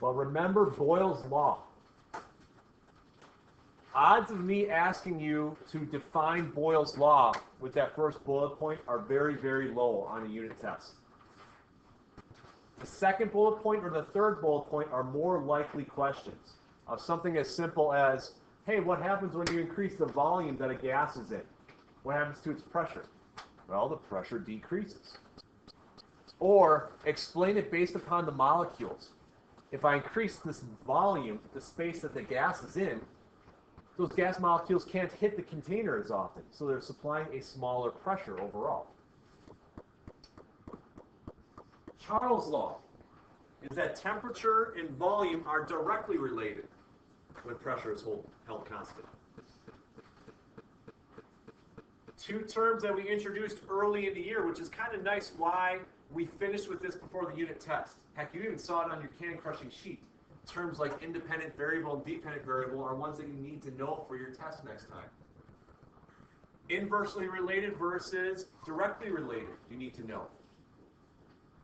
Well, remember Boyle's Law. Odds of me asking you to define Boyle's Law with that first bullet point are very, very low on a unit test. The second bullet point or the third bullet point are more likely questions of something as simple as, hey, what happens when you increase the volume that a gas is in? What happens to its pressure? Well, the pressure decreases. Or explain it based upon the molecules. If I increase this volume, the space that the gas is in, those gas molecules can't hit the container as often, so they're supplying a smaller pressure overall. Charles' law is that temperature and volume are directly related when pressure is held constant. Two terms that we introduced early in the year, which is kind of nice why we finished with this before the unit test. Heck, you even saw it on your can crushing sheet. Terms like independent variable and dependent variable are ones that you need to know for your test next time. Inversely related versus directly related, you need to know.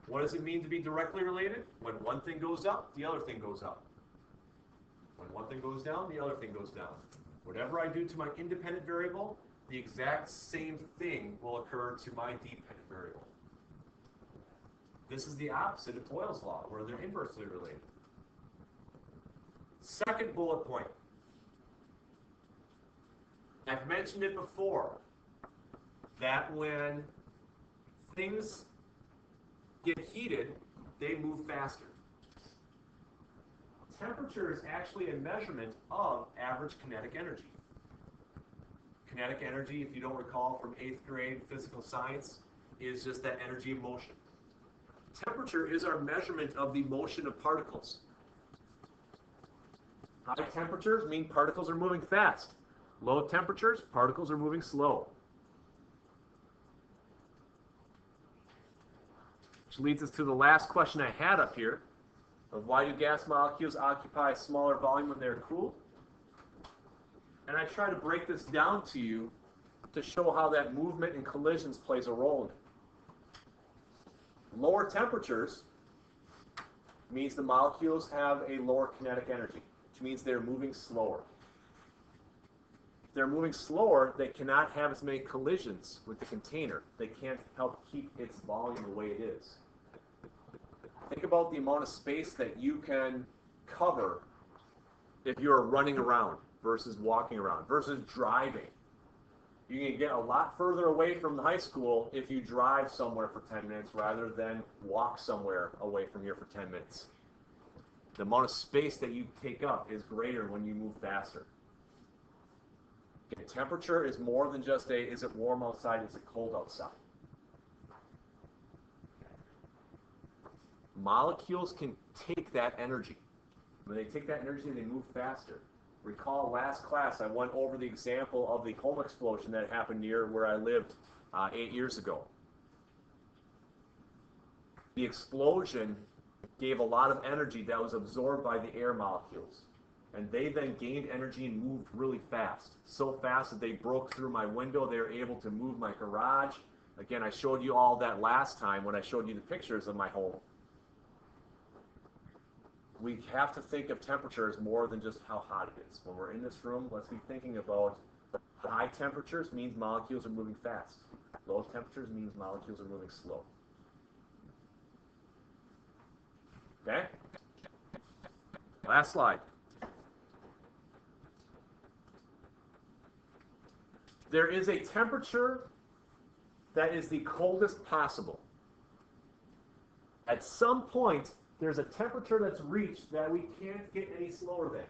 What does it mean to be directly related? When one thing goes up, the other thing goes up. When one thing goes down, the other thing goes down. Whatever I do to my independent variable, the exact same thing will occur to my dependent variable. This is the opposite of Boyle's law, where they're inversely related. Second bullet point. I've mentioned it before, that when things get heated, they move faster. Temperature is actually a measurement of average kinetic energy. Kinetic energy, if you don't recall from 8th grade physical science, is just that energy of motion. Temperature is our measurement of the motion of particles. High temperatures mean particles are moving fast. Low temperatures, particles are moving slow. Which leads us to the last question I had up here, of why do gas molecules occupy a smaller volume when they're cooled? And I try to break this down to you to show how that movement and collisions plays a role in it. Lower temperatures means the molecules have a lower kinetic energy, which means they're moving slower. If they're moving slower, they cannot have as many collisions with the container. They can't help keep its volume the way it is. Think about the amount of space that you can cover if you're running around versus walking around versus driving. You can get a lot further away from the high school if you drive somewhere for 10 minutes rather than walk somewhere away from here for 10 minutes. The amount of space that you take up is greater when you move faster. Okay, temperature is more than just a, is it warm outside, is it cold outside? Molecules can take that energy. When they take that energy, they move faster. Recall last class, I went over the example of the home explosion that happened near where I lived 8 years ago. The explosion gave a lot of energy that was absorbed by the air molecules. And they then gained energy and moved really fast. So fast that they broke through my window. They were able to move my garage. Again, I showed you all that last time when I showed you the pictures of my home. We have to think of temperature as more than just how hot it is. When we're in this room, let's be thinking about high temperatures means molecules are moving fast. Low temperatures means molecules are moving slow. Okay? Last slide. There is a temperature that is the coldest possible. At some point, there's a temperature that's reached that we can't get any slower than.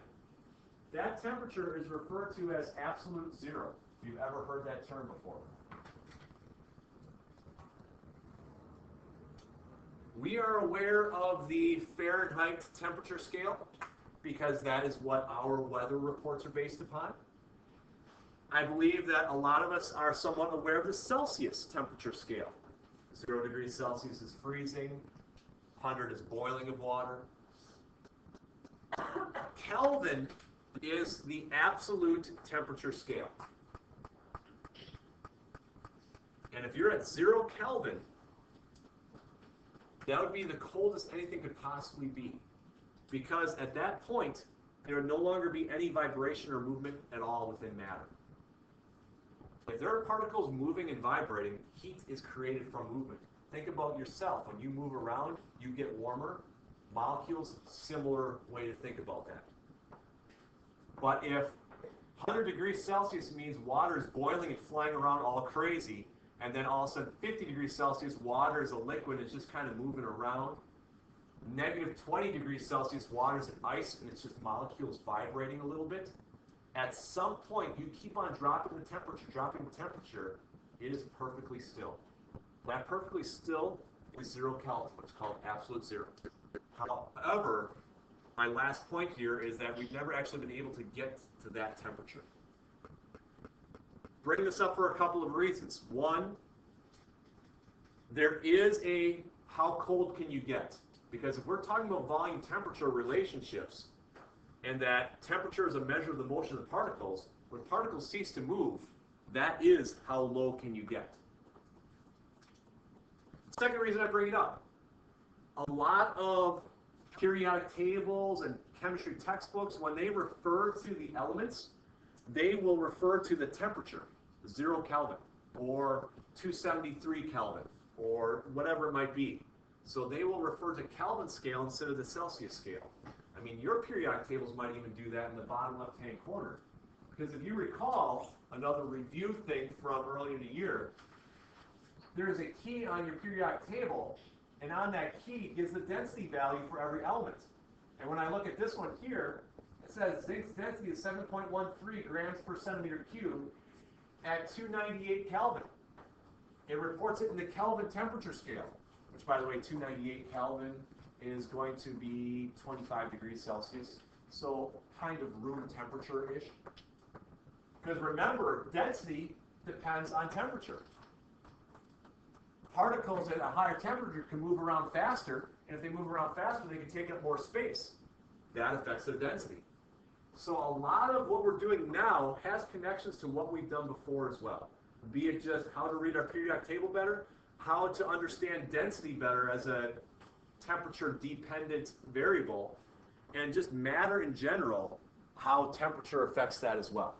That temperature is referred to as absolute zero, if you've ever heard that term before. We are aware of the Fahrenheit temperature scale because that is what our weather reports are based upon. I believe that a lot of us are somewhat aware of the Celsius temperature scale. 0 degrees Celsius is freezing. 100 is boiling of water. Kelvin is the absolute temperature scale. And if you're at 0 Kelvin, that would be the coldest anything could possibly be. because at that point, there will no longer be any vibration or movement at all within matter. If there are particles moving and vibrating, heat is created from movement. Think about yourself. When you move around, you get warmer. Molecules, similar way to think about that. But if 100 degrees Celsius means water is boiling and flying around all crazy, and then all of a sudden 50 degrees Celsius, water is a liquid and it's just kind of moving around. Negative 20 degrees Celsius, water is an ice and it's just molecules vibrating a little bit. At some point, you keep on dropping the temperature, it is perfectly still. That perfectly still is 0 Kelvin, what's called absolute zero. However, my last point here is that we've never actually been able to get to that temperature. Bring this up for a couple of reasons. One, there is a how cold can you get? Because if we're talking about volume temperature relationships, and that temperature is a measure of the motion of the particles, when particles cease to move, that is how low can you get. Second reason I bring it up, a lot of periodic tables and chemistry textbooks, when they refer to the elements, they will refer to the temperature, 0 Kelvin, or 273 Kelvin, or whatever it might be. So they will refer to Kelvin scale instead of the Celsius scale. I mean, your periodic tables might even do that in the bottom left-hand corner. Because if you recall, another review thing from earlier in the year, there's a key on your periodic table, and on that key is the density value for every element. And when I look at this one here, it says zinc's density is 7.13 grams per centimeter cubed at 298 Kelvin. It reports it in the Kelvin temperature scale, which, by the way, 298 Kelvin is going to be 25 degrees Celsius, so kind of room temperature-ish. Because remember, density depends on temperature. Particles at a higher temperature can move around faster, and if they move around faster, they can take up more space. That affects their density. So a lot of what we're doing now has connections to what we've done before as well. Be it just how to read our periodic table better, how to understand density better as a temperature-dependent variable, and just matter in general, how temperature affects that as well.